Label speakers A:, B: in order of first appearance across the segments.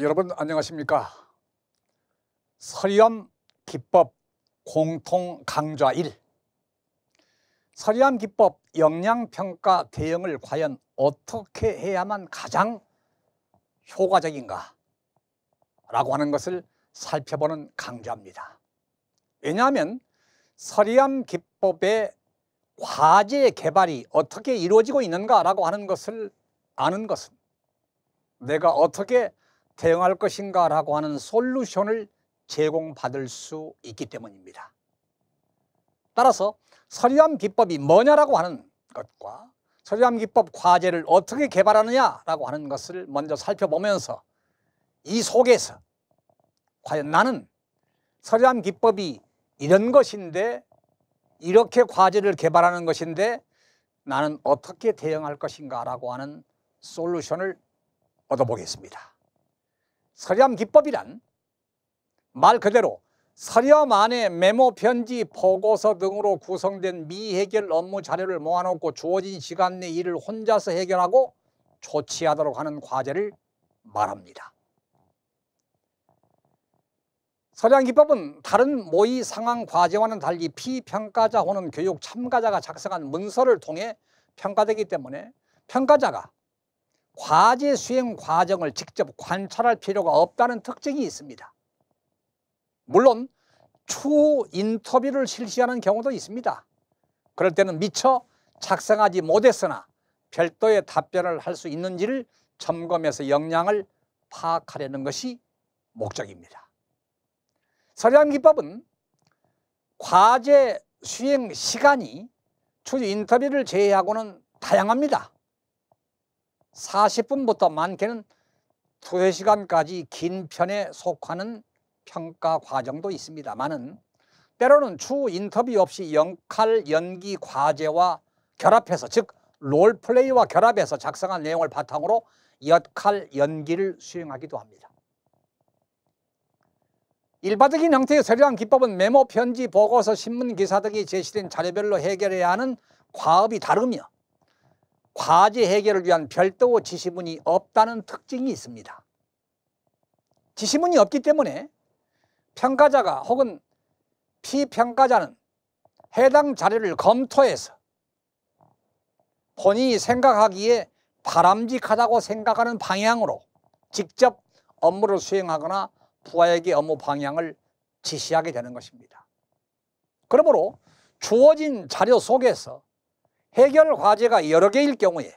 A: 여러분 안녕하십니까? 서리암 기법 공통 강좌 1. 서리암 기법 역량평가 대응을 과연 어떻게 해야만 가장 효과적인가 라고 하는 것을 살펴보는 강좌입니다. 왜냐하면 서리암 기법의 과제 개발이 어떻게 이루어지고 있는가 라고 하는 것을 아는 것은 내가 어떻게 대응할 것인가 라고 하는 솔루션을 제공받을 수 있기 때문입니다. 따라서 서리암 기법이 뭐냐라고 하는 것과 서리암 기법 과제를 어떻게 개발하느냐라고 하는 것을 먼저 살펴보면서 이 속에서 과연 나는 서리암 기법이 이런 것인데 이렇게 과제를 개발하는 것인데 나는 어떻게 대응할 것인가 라고 하는 솔루션을 얻어보겠습니다. 서리암 기법이란 말 그대로 서리암 안에 메모, 편지, 보고서 등으로 구성된 미해결 업무 자료를 모아놓고 주어진 시간 내 일을 혼자서 해결하고 조치하도록 하는 과제를 말합니다. 서리암 기법은 다른 모의 상황 과제와는 달리 피평가자 혹은 교육 참가자가 작성한 문서를 통해 평가되기 때문에 평가자가 과제 수행 과정을 직접 관찰할 필요가 없다는 특징이 있습니다. 물론 추후 인터뷰를 실시하는 경우도 있습니다. 그럴 때는 미처 작성하지 못했으나 별도의 답변을 할 수 있는지를 점검해서 역량을 파악하려는 것이 목적입니다. 서리암 기법은 과제 수행 시간이 추후 인터뷰를 제외하고는 다양합니다. 40분부터 많게는 2~3시간까지 긴 편에 속하는 평가 과정도 있습니다만은 때로는 추후 인터뷰 없이 역할 연기 과제와 결합해서 즉 롤플레이와 결합해서 작성한 내용을 바탕으로 역할 연기를 수행하기도 합니다. 일반적인 형태의 서리암 기법은 메모, 편지, 보고서, 신문, 기사 등이 제시된 자료별로 해결해야 하는 과업이 다르며 과제 해결을 위한 별도 지시문이 없다는 특징이 있습니다. 지시문이 없기 때문에 평가자가 혹은 피평가자는 해당 자료를 검토해서 본인이 생각하기에 바람직하다고 생각하는 방향으로 직접 업무를 수행하거나 부하에게 업무 방향을 지시하게 되는 것입니다. 그러므로 주어진 자료 속에서 해결 과제가 여러 개일 경우에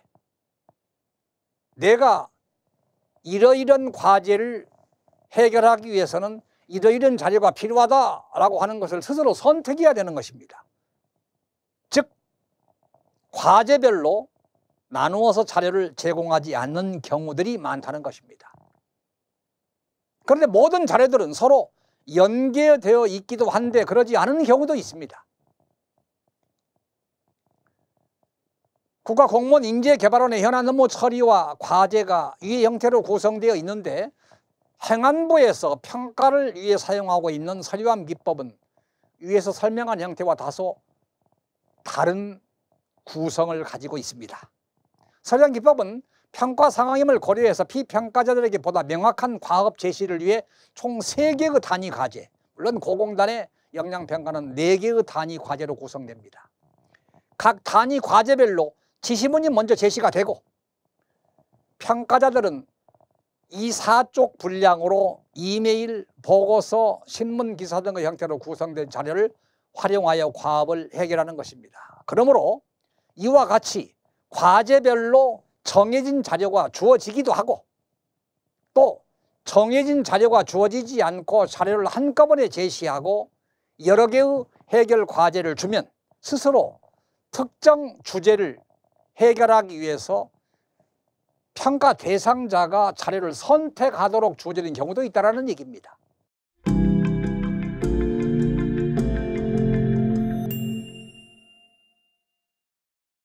A: 내가 이러이런 과제를 해결하기 위해서는 이러이런 자료가 필요하다라고 하는 것을 스스로 선택해야 되는 것입니다. 즉 과제별로 나누어서 자료를 제공하지 않는 경우들이 많다는 것입니다. 그런데 모든 자료들은 서로 연계되어 있기도 한데 그러지 않은 경우도 있습니다. 국가공무원 인재개발원의 현안 업무 처리와 과제가 이 형태로 구성되어 있는데 행안부에서 평가를 위해 사용하고 있는 서리암 기법은 위에서 설명한 형태와 다소 다른 구성을 가지고 있습니다. 서리암 기법은 평가 상황임을 고려해서 피평가자들에게 보다 명확한 과업 제시를 위해 총 3개의 단위 과제, 물론 고공단의 역량평가는 4개의 단위 과제로 구성됩니다. 각 단위 과제별로 지시문이 먼저 제시가 되고 평가자들은 2~4쪽 분량으로 이메일, 보고서, 신문, 기사 등의 형태로 구성된 자료를 활용하여 과업을 해결하는 것입니다. 그러므로 이와 같이 과제별로 정해진 자료가 주어지기도 하고 또 정해진 자료가 주어지지 않고 자료를 한꺼번에 제시하고 여러 개의 해결 과제를 주면 스스로 특정 주제를 해결하기 위해서 평가 대상자가 자료를 선택하도록 주어지는 경우도 있다는 얘기입니다.